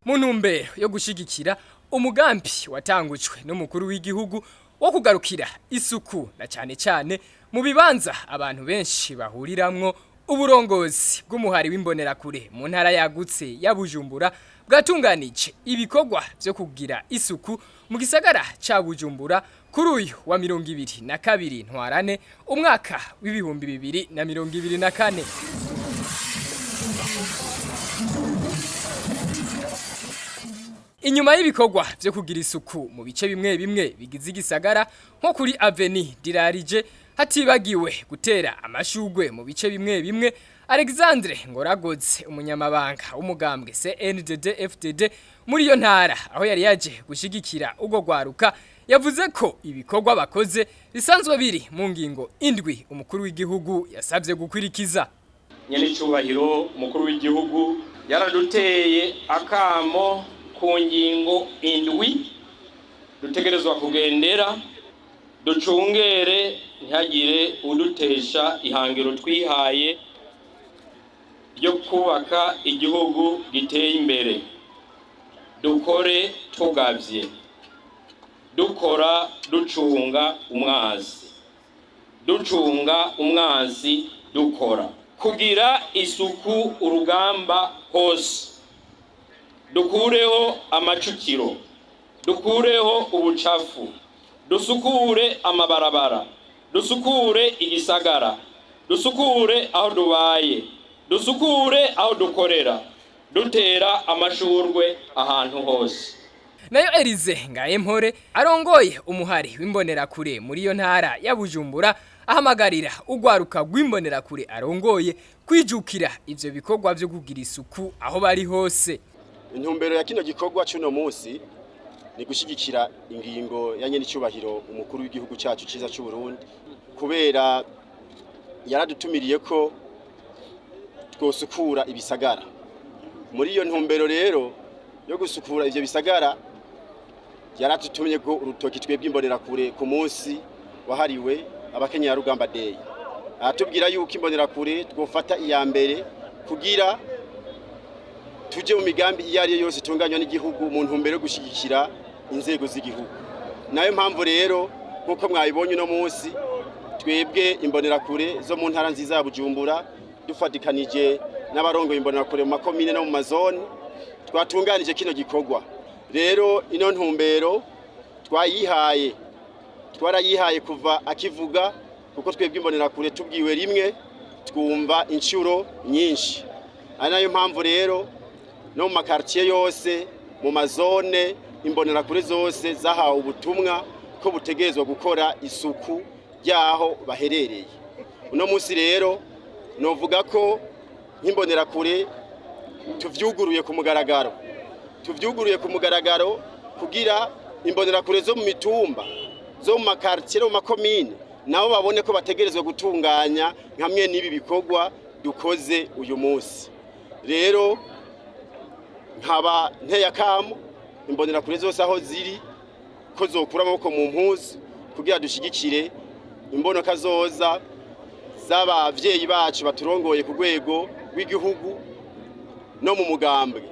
mu ntumbero yo gushigikira umugambi watangujwe n'umukuru w'igihugu wo kugarukira isuku na cyane mu bibanza abantu benshi bahuriramwo. Uburongozi bw'umuhari w'imbonerakure mu ntara yagutse ya Bujumbura bwatunganije ibikorwa byo kugira isuku mu gisagara ca Bujumbura kuri uyu wa 22 ntwarane umwaka w'ibihumbi 2024. Inyuma y'ibikorwa byo kugira isuku mu bice bimwe bigize igisagara nko kuri Avenue Dirarije, hatibagiwe gutera amashugwe mu bice bimwe, Alexandre Ngoragoze umunyamabanga w'umugambwe CNDD-FDD muri iyo ntara aho yari yaje gushigikira urwo rwaruka, yavuze ko ibikorwa bakoze bisanzwe biri mu ngingo indwi umukuru w'igihugu yasabye gukwirikiza. Nyene cyubahiro umukuru w'igihugu yaraduteye akamo ku ngingo indwi dutegerezwa kugendera, ducungere ntihagire udutesha ihangiro twihaye ryo kubaka igihugu giteye imbere. Dukore tugavye, dukora ducunga umwanzi, dukora kugira isuku urugamba hose. Dukureho amacukiro, dukureho ubucafu, dusukure amabarabara, dusukure igisagara, dusukure aho dubaye, dusukure aho dukorera, dutera amashurwe ahantu hose. Nayo Elize Ngayempore arongoye umuhari w'imbonerakure muri iyo ntara ya Bujumbura ahamagarira urwaruka rw'imbonerakure arongoye kwijukira ivyo bikorwa byo kugira isuku aho bari hose. Intumbero ya kino gikorwa cy'uno munsi ni gushigikira ingingo ya nyene cyubahiro umukuru w'igihugu cyacu ciza cy'u Burundi, kubera yaradutumiriye ko twosukura ibisagara. Muri iyo ntumbero rero yo gusukura ivyo bisagara, yaradutumye ko urutoki twebwe imbonerakure ku munsi wahariwe abakenya rugamba day. Atubwira yuko imbonerakure twofata iya mbere kugira tuje mu migambi iyo ari yose itunganywa n'igihugu mu ntumbero yo gushigikira inzego z'igihugu. Nayo mpamvu rero nkuko mwabibonye no munsi, twebwe imbonerakure zo mu ntara nziza ya Bujumbura dufatikanije n'abarongoye imbonerakure mu makomine no mu mazone, twatunganije kino gikorwa. Rero ino ntumbero twarayihaye kuva akivuga, kuko twebwe imbonerakure tubwiwe rimwe twumva inshuro nyinshi. Nayo mpamvu rero no mu makartier yose mu mazone imbonerakure zose zahawe ubutumwa ko butegezwa gukora isuku yaho baherereye. Uno munsi rero novuga ko nk'imbonerakure tuvyuguruye ku mugaragaro kugira imbonerakure zo mu mitumba zo mu makartier no mu makomine nabo babone ko bategerezwa gutunganya nkamwe n'ibi bikorwa dukoze uyu munsi. Rero nkaba nteye akamo imbonerakure zose aho ziri ko zokura amaboko mu mpuzu kugira dushigikire imbonoka zoza z'abavyeyi bacu baturongoye ku rwego rw'igihugu no mu mugambwe,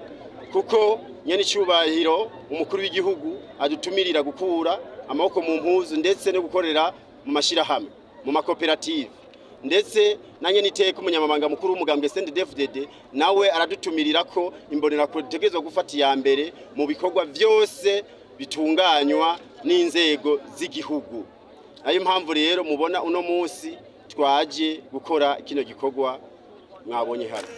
kuko nyene cyubahiro umukuru w'igihugu adutumirira gukura amaboko mu mpuzu ndetse no gukorera mu mashirahamwe mu makoperative, ndetse nanye niteka umunyamabanga mukuru w'umugambwe CNDD-FDD nawe aradutumirira ko imbonerakure dutegezwa gufata iya mbere mu bikorwa byose bitunganywa n'inzego z'igihugu. Ayo mpamvu rero mubona uno munsi twaje gukora kino gikorwa mwabonye hano.